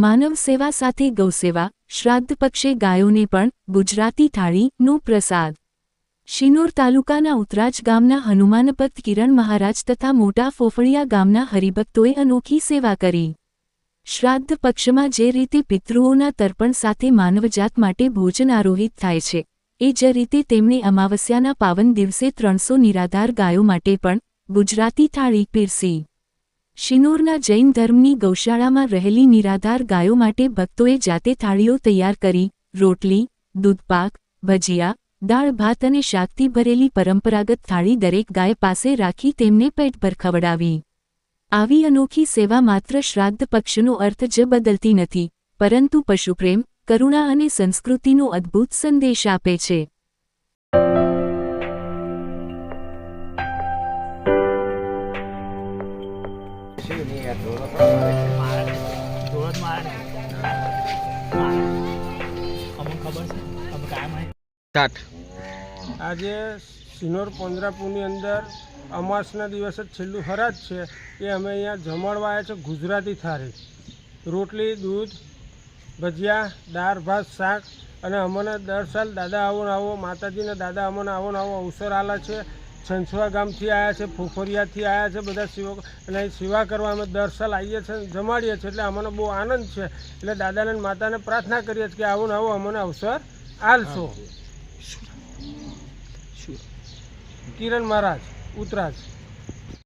માનવ સેવા સાથે ગૌસેવા, શ્રાદ્ધ પક્ષે ગાયોને પણ ગુજરાતી થાળીનો પ્રસાદ। શિનોર તાલુકાના ઉતરાજ ગામના હનુમાનભક્ત કિરણ મહારાજ તથા મોટા ફોફળિયા ગામના હરિભક્તોએ અનોખી સેવા કરી। શ્રાદ્ધ પક્ષમાં જે રીતે પિતૃઓના તર્પણ સાથે માનવજાત માટે ભોજન આરોહિત થાય છે, એ જ રીતે તેમણે અમાવસ્યાના પાવન દિવસે 300 નિરાધાર ગાયો માટે પણ ગુજરાતી થાળી પીરસી। શિનોરના જૈન ધર્મની ગૌશાળામાં રહેલી નિરાધાર ગાયો માટે ભક્તોએ જાતે થાળીઓ તૈયાર કરી રોટલી, દૂધપાક, ભજીયા, દાળ ભાત અને શાકથી ભરેલી પરંપરાગત થાળી દરેક ગાય પાસે રાખી તેમને પેટભર ખવડાવી। આવી અનોખી સેવા માત્ર શ્રાદ્ધ પક્ષનો અર્થ જ બદલતી નથી, પરંતુ પશુપ્રેમ, કરુણા અને સંસ્કૃતિનો અદ્ભુત સંદેશ આપે છે। આજે શિનોર પોંજરાપુરની અંદર અમાસના દિવસે છેલ્લું હરાજ છે એ અમે અહીંયા જમાડવા આવ્યા છે ગુજરાતી થાળી, રોટલી, દૂધ, ભજીયા, દાળ ભાત, શાક અને અમને દર સાલ દાદા આવો ને આવો, માતાજીના દાદા અમને આવો ને આવો અવસર આલે છે। છંછવા ગામથી આવ્યા છે, ફોફરિયાથી આવ્યા છે બધા સેવકો, અને અહીં સેવા કરવા અમે દર સાલ આવીએ છીએ, જમાડીએ છીએ, એટલે અમને બહુ આનંદ છે। એટલે દાદાને અને માતાને પ્રાર્થના કરીએ છીએ કે આવો ને આવો અમને અવસર આલશો। કિરણ મહારાજ, ઉતરાજ।